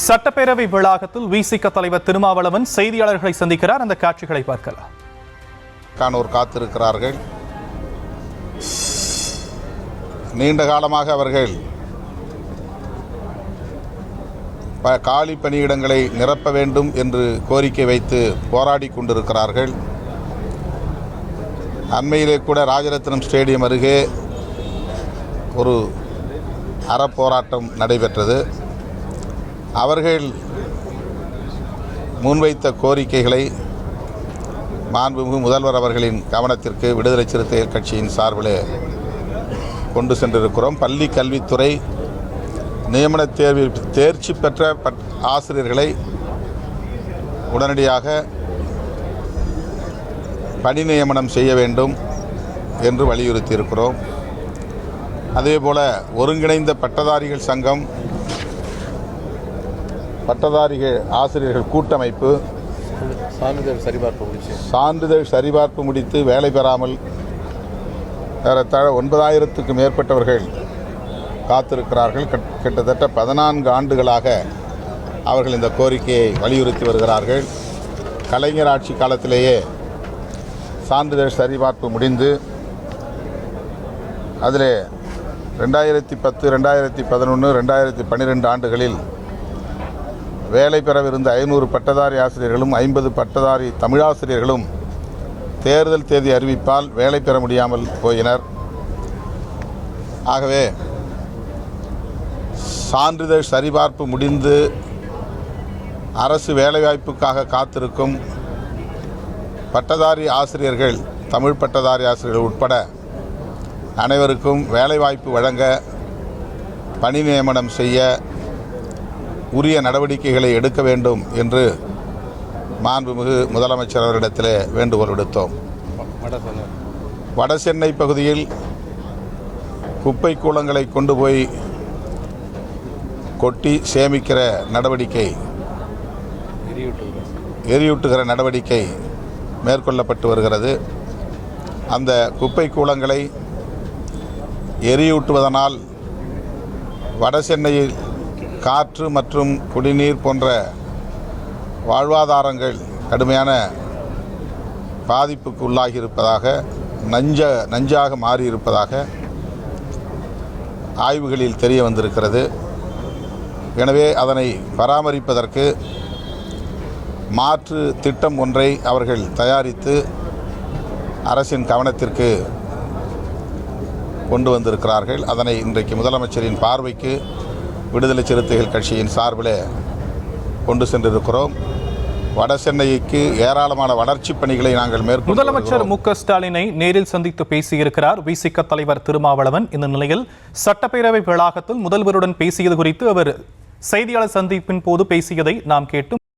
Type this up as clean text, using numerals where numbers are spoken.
சட்டப்பேரவை வளாகத்தில் விசிக தலைவர் திருமாவளவன் செய்தியாளர்களை சந்திக்கிறார். அந்த காட்சிகளை பார்க்கலாம். காணோர் காத்திருக்கிறார்கள். நீண்ட காலமாக அவர்கள் காலி பணியிடங்களை நிரப்ப வேண்டும் என்று கோரிக்கை வைத்து போராடி கொண்டிருக்கிறார்கள். அண்மையிலே கூட ராஜரத்னம் ஸ்டேடியம் அருகே ஒரு அறப்போராட்டம் நடைபெற்றது. அவர்கள் முன்வைத்த கோரிக்கைகளை மாண்புமிகு முதல்வர் அவர்களின் கவனத்திற்கு விடுதலை சிறுத்தைகள் கட்சியின் சார்பில் கொண்டு சென்றிருக்கிறோம். பள்ளி கல்வித்துறை நியமன தேர்வில் தேர்ச்சி பெற்ற ஆசிரியர்களை உடனடியாக பணி நியமனம் செய்ய வேண்டும் என்று வலியுறுத்தியிருக்கிறோம். அதேபோல் ஒருங்கிணைந்த பட்டதாரிகள் சங்கம், பட்டதாரிகள் ஆசிரியர்கள் கூட்டமைப்பு சான்றிதழ் சரிபார்ப்பு முடித்து வேலை பெறாமல் ஏறத்தாழ 9,000க்கும் மேற்பட்டவர்கள் காத்திருக்கிறார்கள். கிட்டத்தட்ட 14 ஆண்டுகளாக அவர்கள் இந்த கோரிக்கையை வலியுறுத்தி வருகிறார்கள். கலைஞர் ஆட்சி காலத்திலேயே சான்றிதழ் சரிபார்ப்பு முடிந்து அதில் 2010, 2011, 2012 ஆண்டுகளில் வேலை பெறவிருந்த 500 பட்டதாரி ஆசிரியர்களும் 50 பட்டதாரி தமிழாசிரியர்களும் தேர்தல் தேதி அறிவிப்பால் வேலை பெற முடியாமல் போயினர். ஆகவே சான்றிதழ் சரிபார்ப்பு முடிந்து அரசு வேலைவாய்ப்புக்காக காத்திருக்கும் பட்டதாரி ஆசிரியர்கள், தமிழ் பட்டதாரி ஆசிரியர்கள் உட்பட அனைவருக்கும் வேலைவாய்ப்பு வழங்க, பணி நியமனம் செய்ய உரிய நடவடிக்கைகளை எடுக்க வேண்டும் என்று மாண்புமிகு முதலமைச்சர் அவரிடத்தில் வேண்டுகோள் விடுத்தோம். வடசென்னை பகுதியில் குப்பை கூளங்களை கொண்டு போய் கொட்டி சேமிக்கிற நடவடிக்கை, எரியூட்டுகிற நடவடிக்கை மேற்கொள்ளப்பட்டு வருகிறது. அந்த குப்பை கூளங்களை எரியூட்டுவதனால் வடசென்னையில் காற்று மற்றும் குடிநீர் போன்ற வாழ்வாதாரங்கள் கடுமையான பாதிப்புக்கு உள்ளாகி இருப்பதாக, நஞ்சாக மாறியிருப்பதாக ஆய்வுகளில் தெரிய வந்திருக்கிறது. எனவே அதனை பராமரிப்பதற்கு மாற்று திட்டம் ஒன்றை அவர்கள் தயாரித்து அரசின் கவனத்திற்கு கொண்டு வந்திருக்கிறார்கள். அதனை இன்றைக்கு முதலமைச்சரின் பார்வைக்கு விடுதலை சிறுத்தைகள் கட்சியின் சார்பில் கொண்டு சென்றிருக்கிறோம். வடசென்னைக்கு ஏராளமான வளர்ச்சி பணிகளை நாங்கள் மேற்கொண்டு முதலமைச்சர் மு.க. ஸ்டாலினை நேரில் சந்தித்து பேசியிருக்கிறார் விசிக தலைவர் திருமாவளவன். இந்த நிலையில் சட்டப்பேரவை வளாகத்தில் முதல்வருடன் பேசியது குறித்து அவர் செய்தியாளர் சந்திப்பின் போது பேசியதை நாம் கேட்டோம்.